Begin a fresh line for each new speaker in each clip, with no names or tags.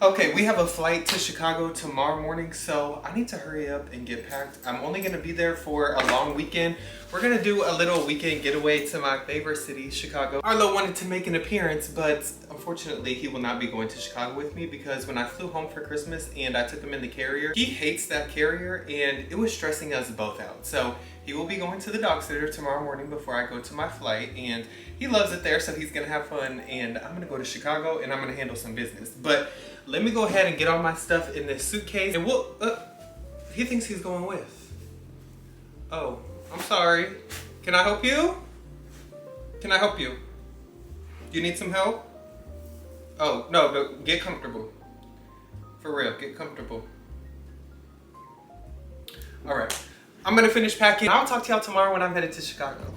Okay, we have a flight to Chicago tomorrow morning, so I need to hurry up and get packed. I'm only gonna be there for a long weekend. We're gonna do a little weekend getaway to my favorite city, Chicago. Arlo wanted to make an appearance, but unfortunately he will not be going to Chicago with me because when I flew home for Christmas and I took him in the carrier, he hates that carrier and it was stressing us both out. So he will be going to the dog sitter tomorrow morning before I go to my flight, and he loves it there, so he's gonna have fun, and I'm gonna go to Chicago and I'm gonna handle some business. But let me go ahead and get all my stuff in this suitcase, and we'll, he thinks he's going with. Oh, I'm sorry. Can I help you? Can I help you? Do you need some help? Oh, no, get comfortable. For real, get comfortable. All right, I'm gonna finish packing. I'll talk to y'all tomorrow when I'm headed to Chicago.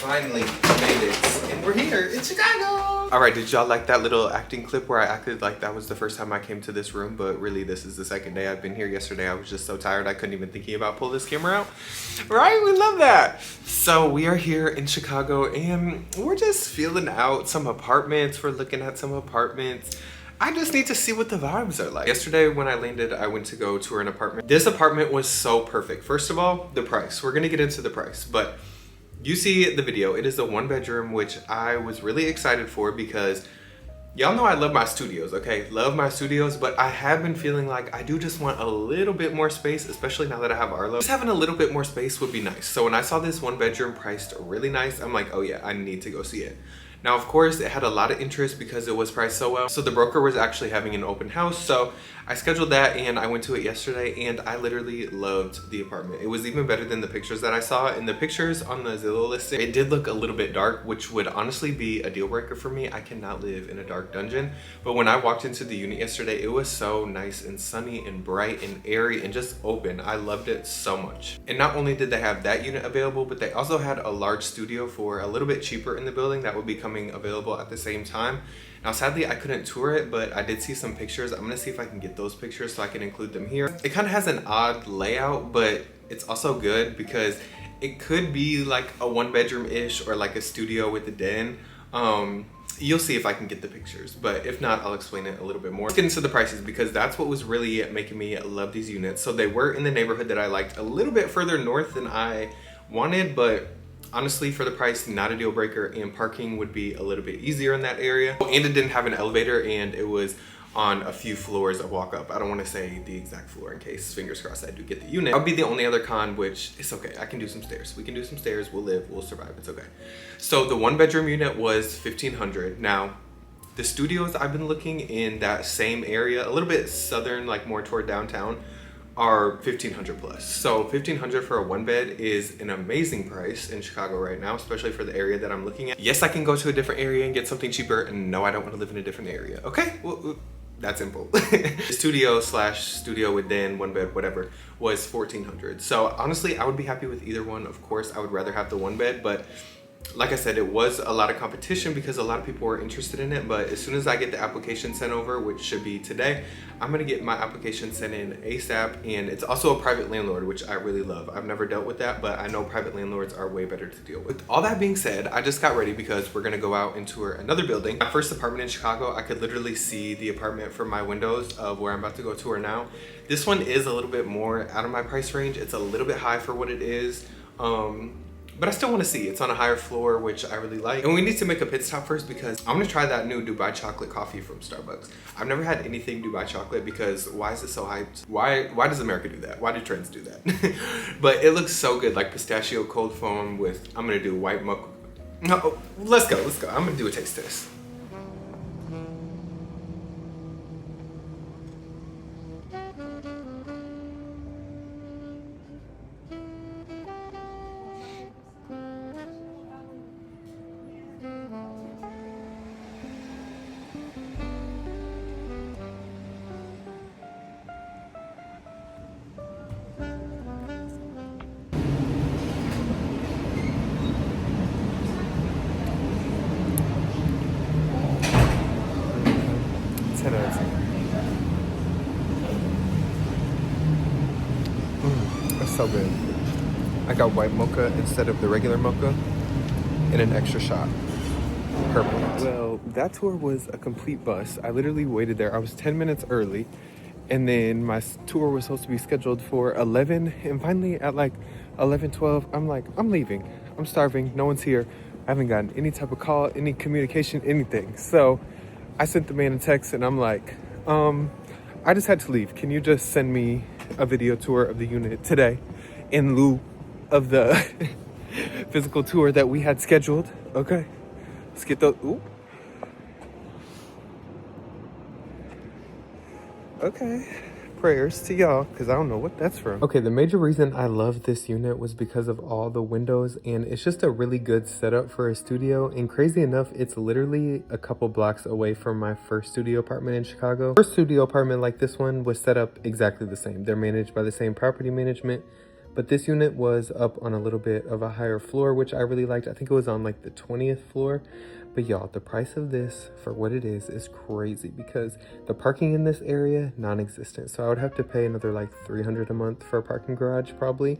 Finally made it, and we're here in Chicago. All right, did y'all like that little acting clip where I acted like that was the first time I came to this room, but really this is the second day I've been here. Yesterday I was just so tired I couldn't even think about pull this camera out. Right, we love that. So we are here in Chicago and we're just feeling out some apartments. We're looking at some apartments. I just need to see what the vibes are like. Yesterday when I landed, I went to go tour an apartment. This apartment was so perfect. First of all, the price. We're gonna get into the price, but you see the video. It is a 1-bedroom, which I was really excited for because y'all know I love my studios, okay? Love my studios, but I have been feeling like I do just want a little bit more space, especially now that I have Arlo. Just having a little bit more space would be nice. So when I saw this 1-bedroom priced really nice, I'm like, oh yeah, I need to go see it. Now, of course, it had a lot of interest because it was priced so well. So the broker was actually having an open house. So I scheduled that and I went to it yesterday and I literally loved the apartment. It was even better than the pictures that I saw. In the pictures on the Zillow listing, it did look a little bit dark, which would honestly be a deal breaker for me. I cannot live in a dark dungeon. But when I walked into the unit yesterday, it was so nice and sunny and bright and airy and just open. I loved it so much. And not only did they have that unit available, but they also had a large studio for a little bit cheaper in the building that would be coming available at the same time. Now sadly I couldn't tour it, but I did see some pictures. I'm gonna see if I can get those pictures so I can include them here. It kind of has an odd layout, but it's also good because it could be like a 1-bedroom-ish or like a studio with a den. You'll see if I can get the pictures, but if not, I'll explain it a little bit more. Let's get into the prices because that's what was really making me love these units. So they were in the neighborhood that I liked, a little bit further north than I wanted, but honestly, for the price, not a deal breaker, and parking would be a little bit easier in that area. And it didn't have an elevator, and it was on a few floors of walk up. I don't want to say the exact floor in case, fingers crossed, I do get the unit. That'll be the only other con, which it's okay. I can do some stairs. We can do some stairs. We'll live. We'll survive. It's okay. So the 1-bedroom unit was $1,500. Now, the studios I've been looking in that same area, a little bit southern, like more toward downtown, are $1,500 plus. So $1,500 for a 1-bed is an amazing price in Chicago right now, especially for the area that I'm looking at. Yes, I can go to a different area and get something cheaper, and no, I don't want to live in a different area. Okay, well, that's simple. Studio with den, 1-bed, whatever, was $1,400. So honestly, I would be happy with either one. Of course, I would rather have the 1-bed, but like I said, it was a lot of competition because a lot of people were interested in it. But as soon as I get the application sent over, which should be today, I'm gonna get my application sent in ASAP. And it's also a private landlord, which I really love. I've never dealt with that, but I know private landlords are way better to deal with. All that being said, I just got ready because we're gonna go out and tour another building. My first apartment in Chicago, I could literally see the apartment from my windows of where I'm about to go tour now. This one is a little bit more out of my price range. It's a little bit high for what it is. But I still want to see. It's on a higher floor, which I really like. And we need to make a pit stop first because I'm gonna try that new Dubai chocolate coffee from Starbucks. I've never had anything Dubai chocolate because why is it so hyped? Why does America do that? Why do trends do that? But it looks so good, like pistachio cold foam with, I'm gonna do white mocha. No, let's go. I'm gonna do a taste test. So good. I got white mocha instead of the regular mocha and an extra shot. Perfect. Well, that tour was a complete bust. I literally waited there. I was 10 minutes early, and then my tour was supposed to be scheduled for 11, and finally at like 11:12, I'm like, I'm leaving. I'm starving. No one's here. I haven't gotten any type of call, any communication, anything. So I sent the man a text, and I'm like, I just had to leave. Can you just send me a video tour of the unit today in lieu of the physical tour that we had scheduled? Okay. Let's get those. Ooh. Okay. Prayers to y'all, because I don't know what that's from. Okay, the major reason I love this unit was because of all the windows, and it's just a really good setup for a studio. And crazy enough, it's literally a couple blocks away from my first studio apartment in Chicago. First studio apartment like this one was set up exactly the same. They're managed by the same property management. But this unit was up on a little bit of a higher floor, which I really liked. I think it was on like the 20th floor. But y'all, the price of this for what it is crazy because the parking in this area, non-existent. So I would have to pay another like $300 a month for a parking garage probably.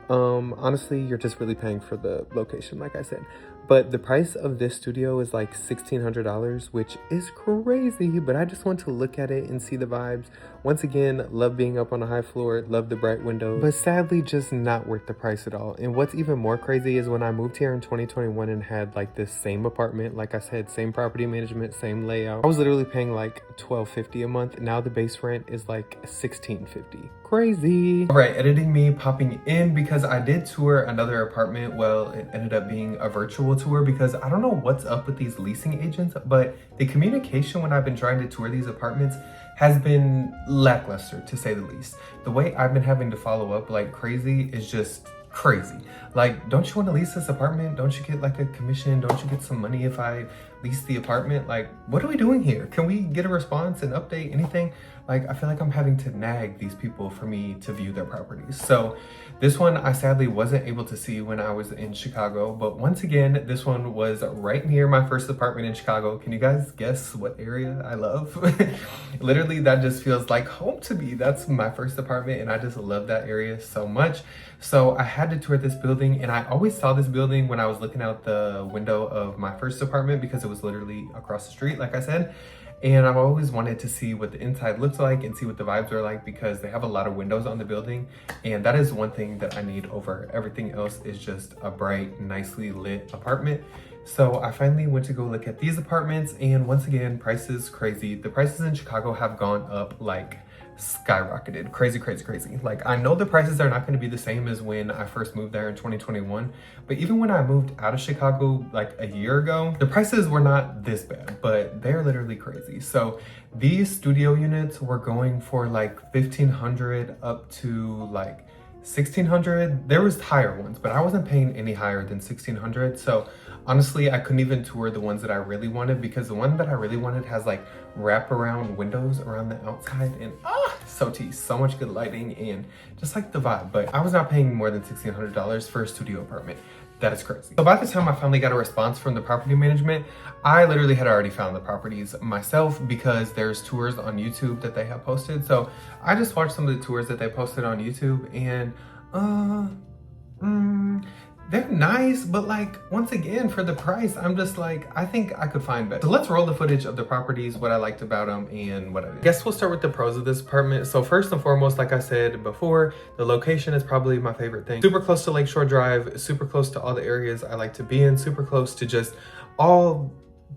Honestly, you're just really paying for the location, like I said. But the price of this studio is like $1,600, which is crazy, but I just want to look at it and see the vibes. Once again, love being up on a high floor, love the bright windows, but sadly just not worth the price at all. And what's even more crazy is when I moved here in 2021 and had like this same apartment, like I said, same property management, same layout, I was literally paying like $1,250 a month. Now the base rent is like $1,650. Crazy. All right, editing me popping in because I did tour another apartment. Well, it ended up being a virtual tour because I don't know what's up with these leasing agents, but the communication when I've been trying to tour these apartments has been lackluster, to say the least. The way I've been having to follow up like crazy is just crazy. Like, don't you want to lease this apartment? Don't you get like a commission? Don't you get some money if I lease the apartment? Like, what are we doing here? Can we get a response, an update, anything? Like, I feel like I'm having to nag these people for me to view their properties. So this one I sadly wasn't able to see when I was in Chicago, but once again, this one was right near my first apartment in Chicago. Can you guys guess what area I love? Literally, that just feels like home to me. That's my first apartment and I just love that area so much. So I had to tour this building, and I always saw this building when I was looking out the window of my first apartment because it was literally across the street, like I said. And I've always wanted to see what the inside looks like and see what the vibes are like because they have a lot of windows on the building. And that is one thing that I need over everything else is just a bright, nicely lit apartment. So I finally went to go look at these apartments, and once again, prices crazy. The prices in Chicago have gone up like skyrocketed. Crazy, crazy, crazy. Like, I know the prices are not going to be the same as when I first moved there in 2021, but even when I moved out of Chicago like a year ago, the prices were not this bad, but they're literally crazy. So these studio units were going for like 1,500 up to like 1,600. There was higher ones, but I wasn't paying any higher than 1,600. So honestly, I couldn't even tour the ones that I really wanted because the one that I really wanted has like wraparound windows around the outside, and so much good lighting and just like the vibe. But I was not paying more than $1,600 for a studio apartment. That is crazy. So by the time I finally got a response from the property management, I literally had already found the properties myself because there's tours on YouTube that they have posted. So I just watched some of the tours that they posted on YouTube, and they're nice, but like, once again, for the price, I'm just like, I think I could find better. So let's roll the footage of the properties, what I liked about them and what I didn't. Guess we'll start with the pros of this apartment. So first and foremost, like I said before, the location is probably my favorite thing. Super close to Lakeshore Drive, super close to all the areas I like to be in, super close to just all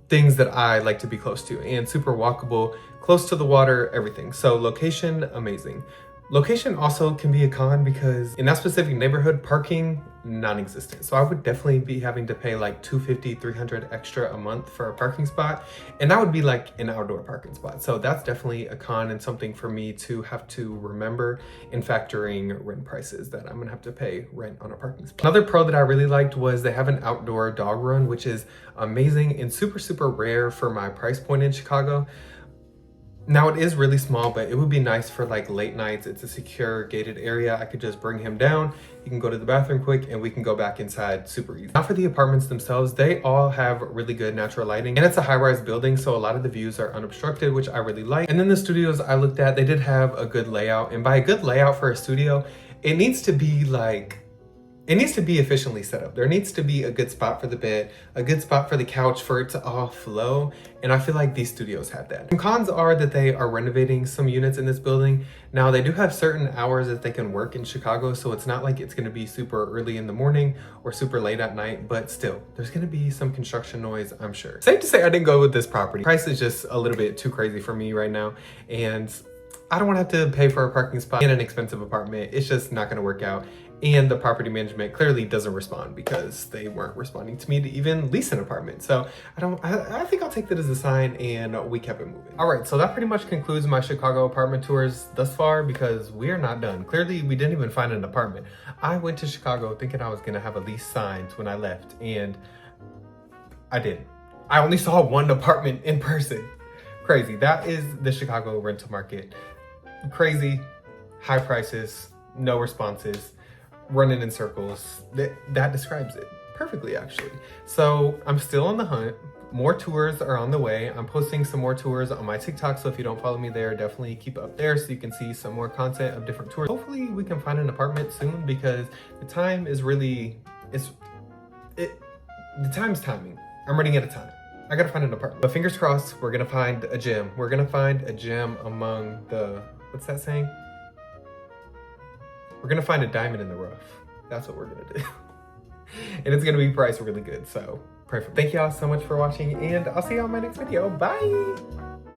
things that I like to be close to, and super walkable, close to the water, everything. So location, amazing. Location also can be a con because in that specific neighborhood, parking, non-existent. So I would definitely be having to pay like $250, $300 extra a month for a parking spot. And that would be like an outdoor parking spot. So that's definitely a con and something for me to have to remember in factoring rent prices, that I'm gonna have to pay rent on a parking spot. Another pro that I really liked was they have an outdoor dog run, which is amazing and super, super rare for my price point in Chicago. Now it is really small, but it would be nice for like late nights. It's a secure gated area. I could just bring him down. He can go to the bathroom quick and we can go back inside super easy. Now for the apartments themselves, they all have really good natural lighting, and it's a high-rise building, so a lot of the views are unobstructed, which I really like. And then the studios I looked at, they did have a good layout, and by a good layout for a studio, it needs to be like, it needs to be efficiently set up. There needs to be a good spot for the bed, a good spot for the couch for it to all flow. And I feel like these studios have that. Some cons are that they are renovating some units in this building. Now they do have certain hours that they can work in Chicago. So it's not like it's gonna be super early in the morning or super late at night, but still there's gonna be some construction noise, I'm sure. Safe to say I didn't go with this property. Price is just a little bit too crazy for me right now. And I don't want to have to pay for a parking spot in an expensive apartment. It's just not going to work out. And the property management clearly doesn't respond because they weren't responding to me to even lease an apartment. So I think I'll take that as a sign, and we kept it moving. All right, so that pretty much concludes my Chicago apartment tours thus far because we are not done. Clearly, we didn't even find an apartment. I went to Chicago thinking I was going to have a lease signed when I left, and I didn't. I only saw one apartment in person. Crazy. That is the Chicago rental market. Crazy, high prices, no responses, running in circles. That describes it perfectly, actually. So I'm still on the hunt. More tours are on the way. I'm posting some more tours on my TikTok, so if you don't follow me there, definitely keep up there so you can see some more content of different tours. Hopefully we can find an apartment soon because the time is really, the time's timing. I'm running out of time. I gotta find an apartment. But fingers crossed, we're gonna find a gym. We're gonna find a gym among the, what's that saying? We're gonna find a diamond in the rough. That's what we're gonna do. And it's gonna be priced really good, so perfect. Thank y'all so much for watching, and I'll see y'all in my next video. Bye!